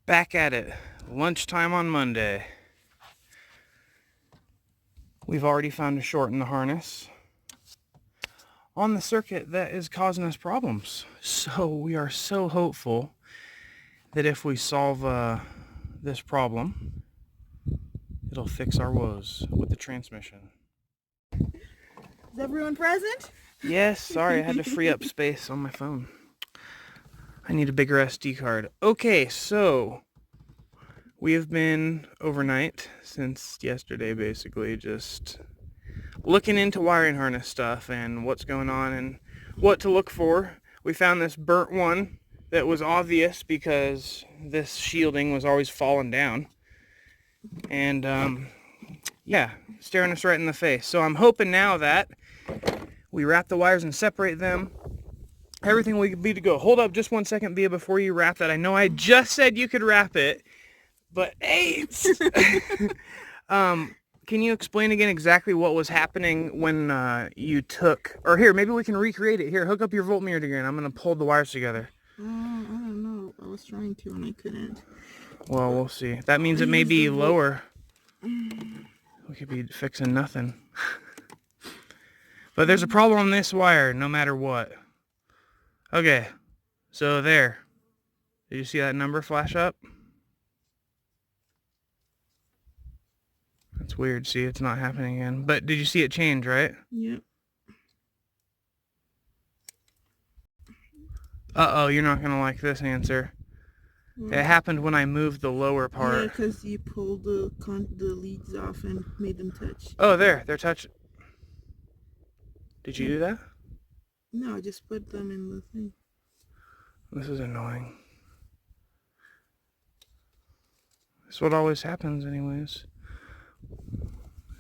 Back at it. Lunchtime on Monday. We've already found a short in the harness on the circuit that is causing us problems. So we are so hopeful that if we solve this problem, it'll fix our woes with the transmission. Is everyone present? Yes, sorry, I had to free up space on my phone. I need a bigger SD card. Okay, so we have been overnight since yesterday, basically, just looking into wiring harness stuff and what's going on and what to look for. We found this burnt one that was obvious because this shielding was always falling down. And yeah, staring us right in the face. So I'm hoping now that we wrap the wires and separate them, everything will be to go. Hold up just 1 second, Bia, before you wrap that. I know I just said you could wrap it, but hey, can you explain again exactly what was happening when you took, or here, maybe we can recreate it. Here, hook up your voltmeter again. I'm going to pull the wires together. I don't know. I was trying to and I couldn't. Well, we'll see. That means it may be lower. We could be fixing nothing. But there's a problem on this wire, no matter what. Okay, so there. Did you see that number flash up? That's weird. See, it's not happening again. But did you see it change, right? Yep. Uh-oh, you're not going to like this answer. It happened when I moved the lower part. Yeah, because you pulled the leads off and made them touch. Oh, there. They're touching. Did you do that? No, I just put them in the thing. This is annoying. That's what always happens anyways.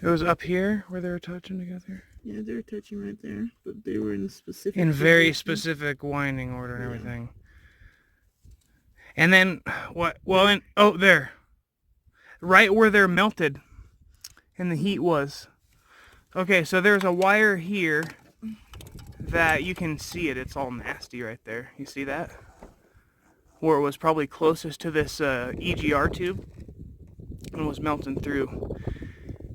It was up here where they were touching together? Yeah, they were touching right there, but they were in a specific... In very specific winding order and everything. And then, what? Well, oh, there. Right where they're melted and the heat was. Okay, so there's a wire here that you can see it. It's all nasty right there. You see that? Where it was probably closest to this EGR tube and was melting through.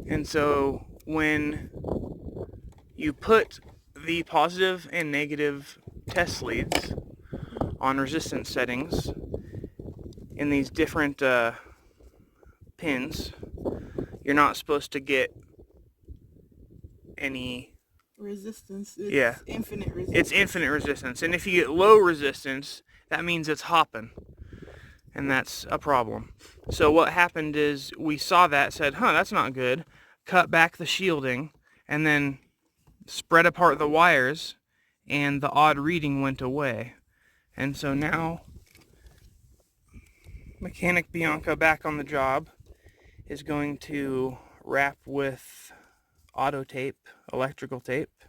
And so when you put the positive and negative test leads on resistance settings in these different pins, you're not supposed to get any resistance. It's infinite resistance. It's infinite resistance. And if you get low resistance, that means it's hopping. And that's a problem. So what happened is we saw that, said, that's not good. Cut back the shielding and then spread apart the wires, and the odd reading went away. And so now Mechanic Bianca, back on the job, is going to wrap with auto tape, electrical tape,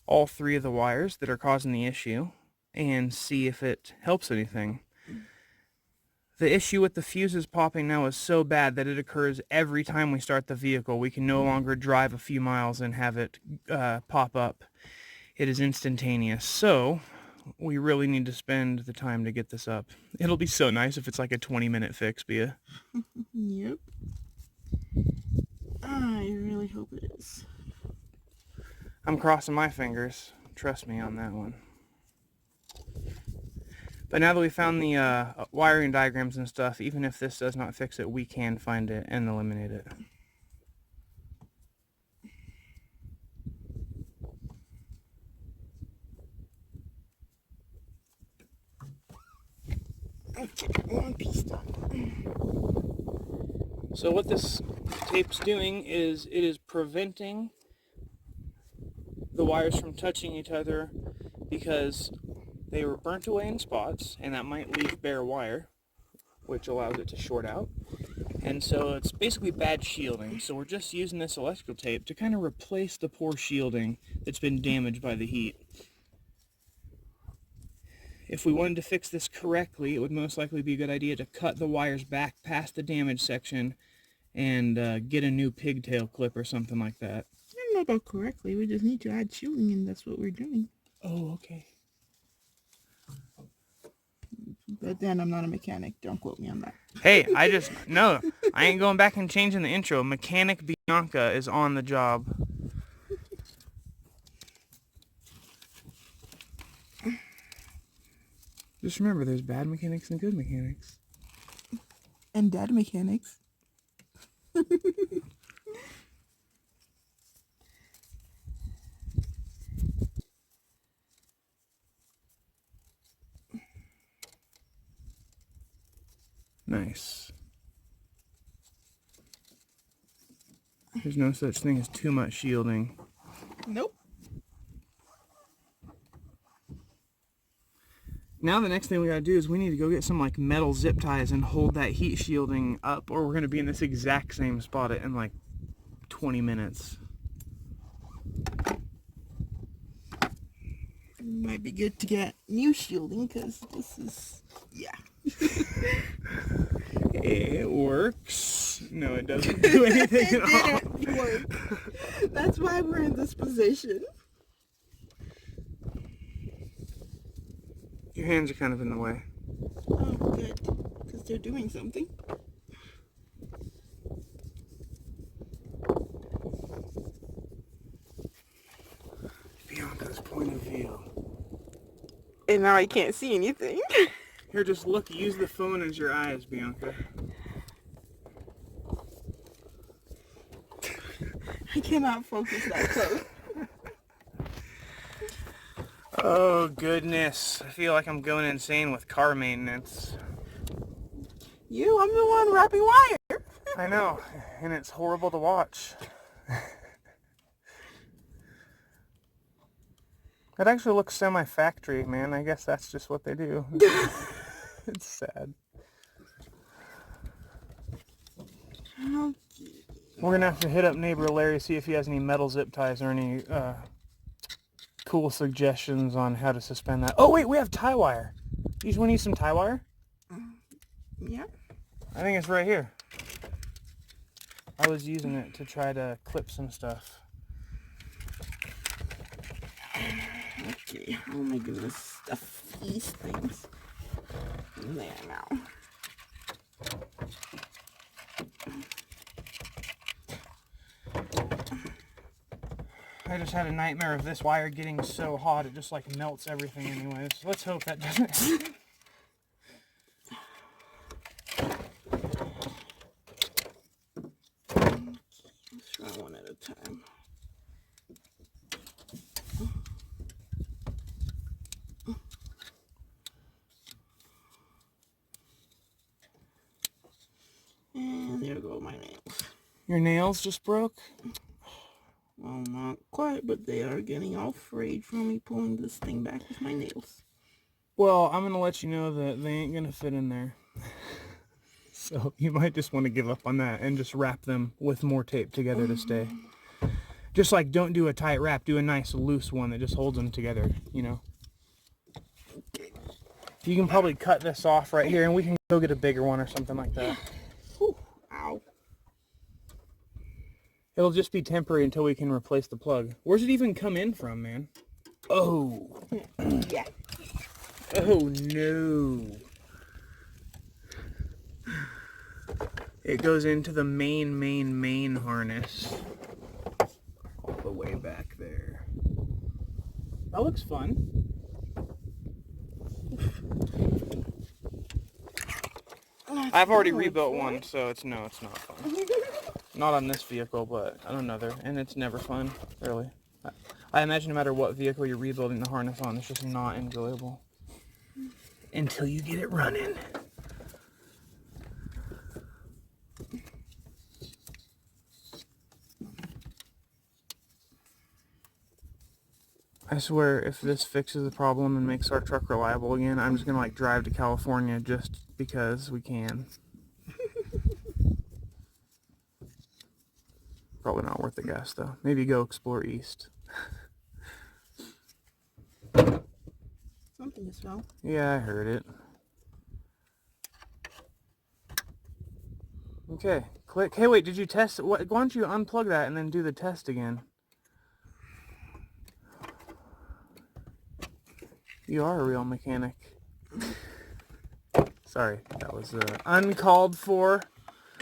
all three of the wires that are causing the issue and see if it helps anything. The issue with the fuses popping now is so bad that it occurs every time we start the vehicle. We can no longer drive a few miles and have it pop up. It is instantaneous. So we really need to spend the time to get this up. It'll be so nice if it's like a 20-minute fix, Bia. Yep. I really hope it is. I'm crossing my fingers. Trust me on that one. But now that we found the wiring diagrams and stuff, even if this does not fix it, we can find it and eliminate it. Okay, one piece done. So what this tape's doing is it is preventing the wires from touching each other because they were burnt away in spots, and that might leave bare wire, which allows it to short out. And so it's basically bad shielding. So we're just using this electrical tape to kind of replace the poor shielding that's been damaged by the heat. If we wanted to fix this correctly, it would most likely be a good idea to cut the wires back past the damaged section and get a new pigtail clip or something like that. I don't know about correctly. We just need to add shielding, and that's what we're doing. Oh, okay. But then I'm not a mechanic. Don't quote me on that. Hey, no, I ain't going back and changing the intro. Mechanic Bianca is on the job. Just remember, there's bad mechanics and good mechanics. And dad mechanics. Nice. There's no such thing as too much shielding. Nope. Now the next thing we gotta do is we need to go get some like metal zip ties and hold that heat shielding up, or we're gonna be in this exact same spot in like 20 minutes. Might be good to get new shielding because this is, yeah. It works. No, it doesn't do anything at all. It didn't work. That's why we're in this position. Your hands are kind of in the way. Oh, good. Because they're doing something. Bianca's point of view. And now I can't see anything. Here, just look. Use the phone as your eyes, Bianca. I cannot focus that close. Oh, goodness. I feel like I'm going insane with car maintenance. I'm the one wrapping wire. I know, and it's horrible to watch. It actually looks semi-factory, man. I guess that's just what they do. It's sad. Okay. We're gonna have to hit up neighbor Larry, see if he has any metal zip ties or any cool suggestions on how to suspend that. Oh wait, we have tie wire. You want to use some tie wire? Yeah. I think it's right here. I was using it to try to clip some stuff. Okay. Oh my goodness. Stuff these things. There now. I just had a nightmare of this wire getting so hot it just like melts everything anyways. Let's hope that doesn't happen. Let's try one at a time. And there go my nails. Your nails just broke? Well, not quite, but they are getting all frayed from me pulling this thing back with my nails. Well, I'm going to let you know that they ain't going to fit in there. So you might just want to give up on that and just wrap them with more tape together to stay. Just like don't do a tight wrap, do a nice loose one that just holds them together, you know. You can probably cut this off right here and we can go get a bigger one or something like that. Whew, ow. It'll just be temporary until we can replace the plug. Where's it even come in from, man? Oh. Yeah. Oh no. It goes into the main harness. All the way back there. That looks fun. I've already rebuilt one, so it's not fun. Not on this vehicle, but on another, and it's never fun, really. I imagine no matter what vehicle you're rebuilding the harness on, it's just not enjoyable. Until you get it running. I swear, if this fixes the problem and makes our truck reliable again, I'm just gonna like drive to California just because we can. Probably not worth the gas though. Maybe go explore east. Something is wrong. Yeah, I heard it. Okay, click. Hey, wait, did you test? Why don't you unplug that and then do the test again? You are a real mechanic. Sorry, that was uncalled for.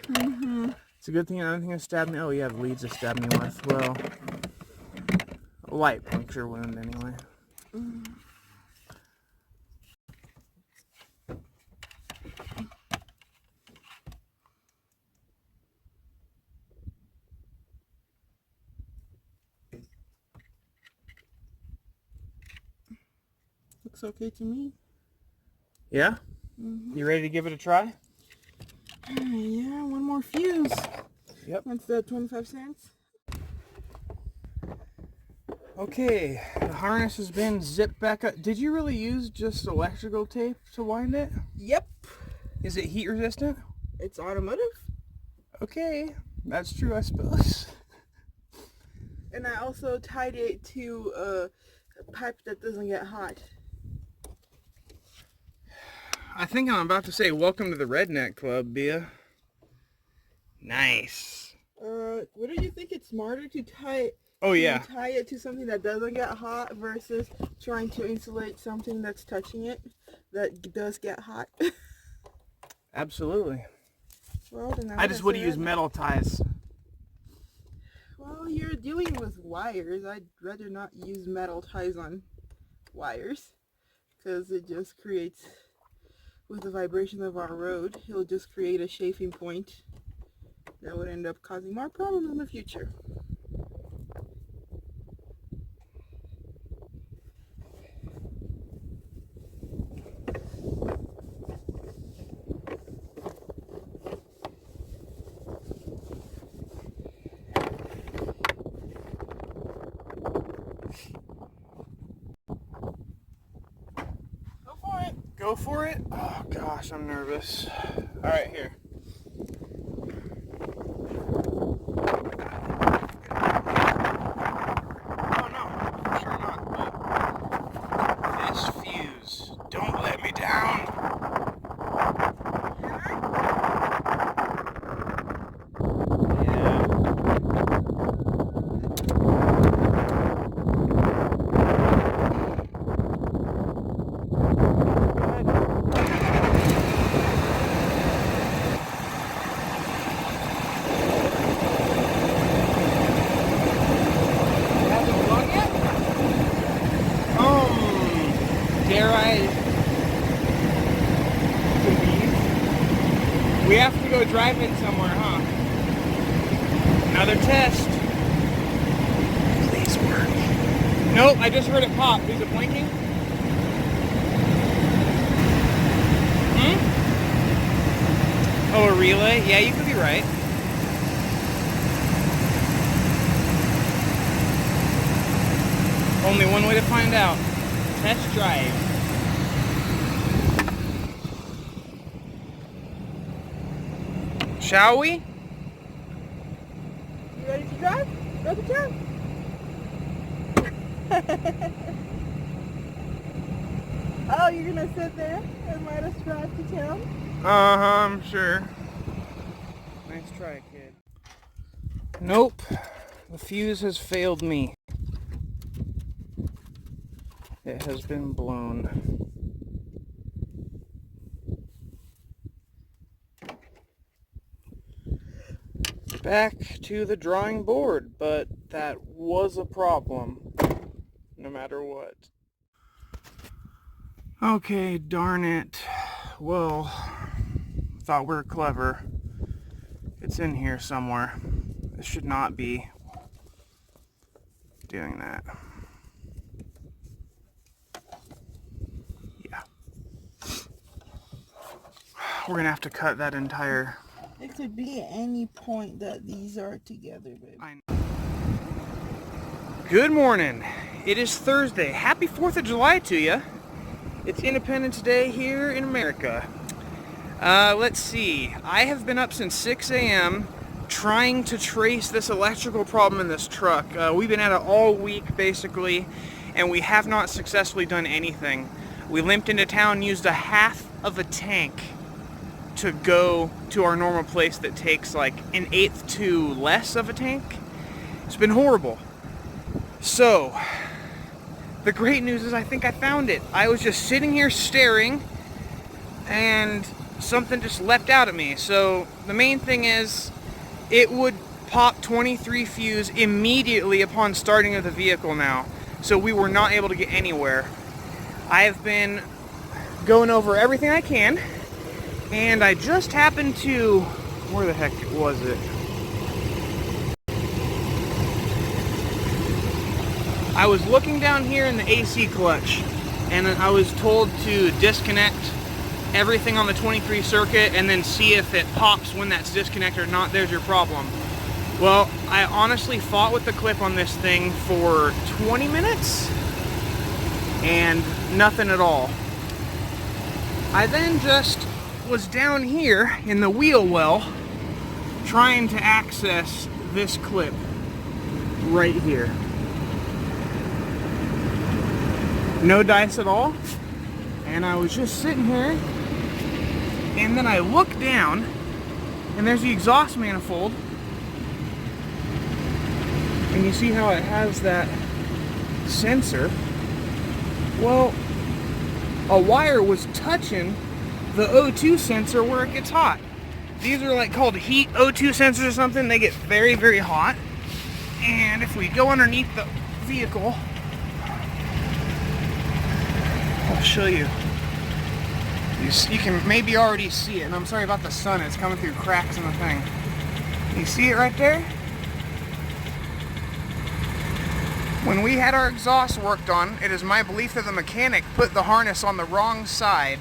Mm-hmm. It's a good thing another thing that stabbed me. Oh yeah, the leads that stabbed me with. Well, a light puncture wound anyway. Looks okay to me. Yeah? Mm-hmm. You ready to give it a try? Yeah, one more fuse. Yep. That's the 25 cents. Okay, the harness has been zipped back up. Did you really use just electrical tape to wind it? Yep. Is it heat resistant? It's automotive. Okay, that's true, I suppose. And I also tied it to a pipe that doesn't get hot. I think I'm about to say welcome to the Redneck Club, Bia. Nice. What do you think it's smarter to tie Oh yeah. tie it to something that doesn't get hot versus trying to insulate something that's touching it that does get hot? Absolutely. Well, then I just would have used metal ties. Well, you're dealing with wires. I'd rather not use metal ties on wires because it just creates, with the vibration of our road, it'll just create a chafing point that would end up causing more problems in the future. Go for it? Oh gosh, I'm nervous. Alright, here. Oh no, sure not, but this fuse, don't let me down. Dare I believe? We have to go driving somewhere, huh? Another test. Please work. Nope, I just heard it pop. Is it blinking? Oh, a relay? Yeah, you could be right. Only one way to find out. Test drive. Shall we? You ready to drive? Go to town. Oh, you're gonna sit there and let us drive to town? I'm sure. Nice try, kid. Nope. The fuse has failed me. It has been blown. Back to the drawing board, but that was a problem, no matter what. Okay, darn it. Well, thought we were clever. It's in here somewhere. This should not be doing that. Yeah. We're gonna have to cut that entire... It could be at any point that these are together, babe. Good morning. It is Thursday. Happy 4th of July to you. It's Independence Day here in America. Let's see. I have been up since 6 a.m. trying to trace this electrical problem in this truck. We've been at it all week, basically, and we have not successfully done anything. We limped into town, used a half of a tank to go to our normal place that takes like an eighth to less of a tank. It's been horrible. So, the great news is I think I found it. I was just sitting here staring and something just leapt out at me. So the main thing is, it would pop 23 fuse immediately upon starting of the vehicle now. So we were not able to get anywhere. I have been going over everything I can, and I just happened to, where the heck was it? I was looking down here in the AC clutch, and I was told to disconnect everything on the 23 circuit and then see if it pops when that's disconnected or not. There's your problem. Well, I honestly fought with the clip on this thing for 20 minutes and nothing at all. I then just was down here in the wheel well trying to access this clip right here. No dice at all. And I was just sitting here, and then I look down and there's the exhaust manifold. And you see how it has that sensor? Well, a wire was touching the O2 sensor where it gets hot. These are like called heat O2 sensors or something. They get very, very hot. And if we go underneath the vehicle, I'll show you. You can maybe already see it, and I'm sorry about the sun. It's coming through cracks in the thing. You see it right there? When we had our exhaust worked on, it is my belief that the mechanic put the harness on the wrong side.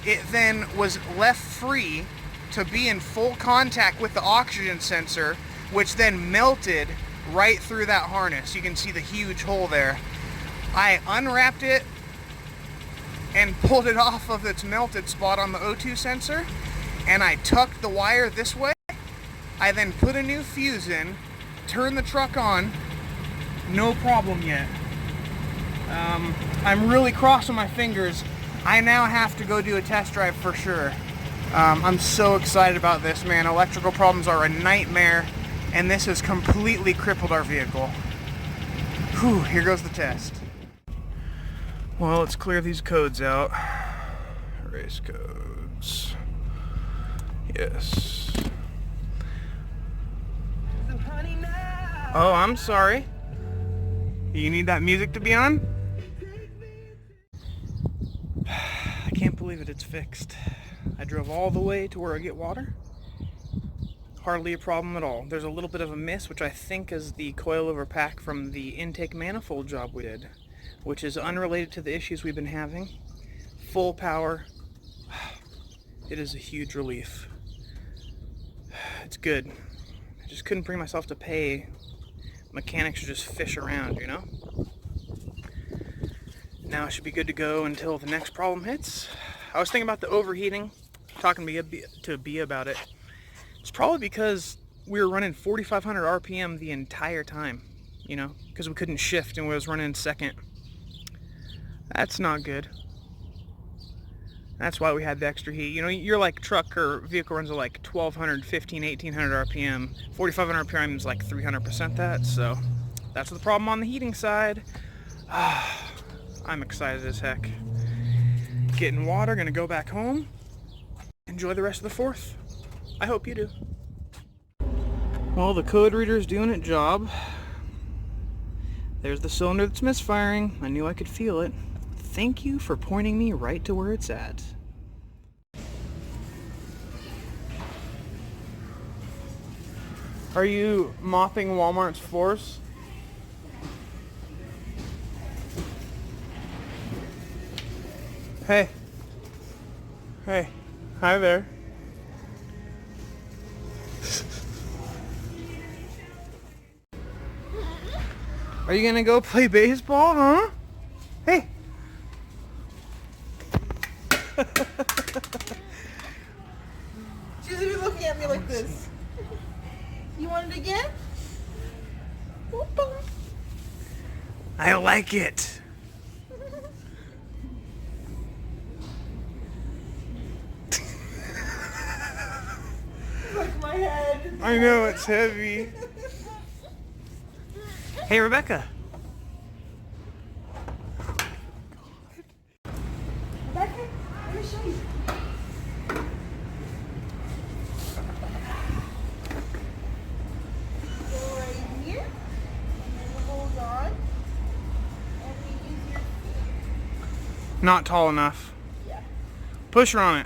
It then was left free to be in full contact with the oxygen sensor, which then melted right through that harness. You can see the huge hole there. I unwrapped it and pulled it off of its melted spot on the O2 sensor, and I tucked the wire this way. I then put a new fuse in, turned the truck on, no problem yet. I'm really crossing my fingers. I now have to go do a test drive for sure. I'm so excited about this, man. Electrical problems are a nightmare, and this has completely crippled our vehicle. Whew, here goes the test. Well, let's clear these codes out. Race codes. Yes. Oh, I'm sorry. You need that music to be on? I can't believe it's fixed. I drove all the way to where I get water. Hardly a problem at all. There's a little bit of a miss, which I think is the coilover pack from the intake manifold job we did, which is unrelated to the issues we've been having. Full power. It is a huge relief. It's good. I just couldn't bring myself to pay mechanics to just fish around, you know? Now I should be good to go until the next problem hits. I was thinking about the overheating, talking to Bea about it. It's probably because we were running 4,500 RPM the entire time, you know, because we couldn't shift and we was running second. That's not good. That's why we had the extra heat. You know, your like truck or vehicle runs at like 1,200, 1,500, 1,800 RPM. 4,500 RPM is like 300% that, so that's the problem on the heating side. I'm excited as heck. Getting water, gonna go back home. Enjoy the rest of the 4th. I hope you do. Well, the code reader's doing its job. There's the cylinder that's misfiring. I knew I could feel it. Thank you for pointing me right to where it's at. Are you mopping Walmart's floors? Hey. Hey. Hi there. Are you gonna go play baseball, huh? Hey. She's even looking at me like this. You want it again? I like it. Like my head. I know, it's heavy. Hey, Rebecca. Rebecca, let me show you. Not tall enough. Yeah. Push her on it.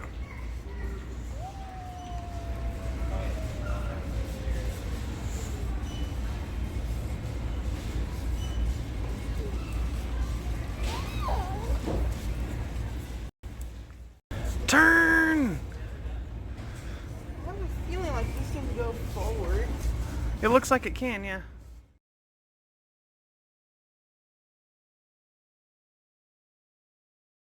Turn! I have a feeling like this can go forward. It looks like it can, yeah.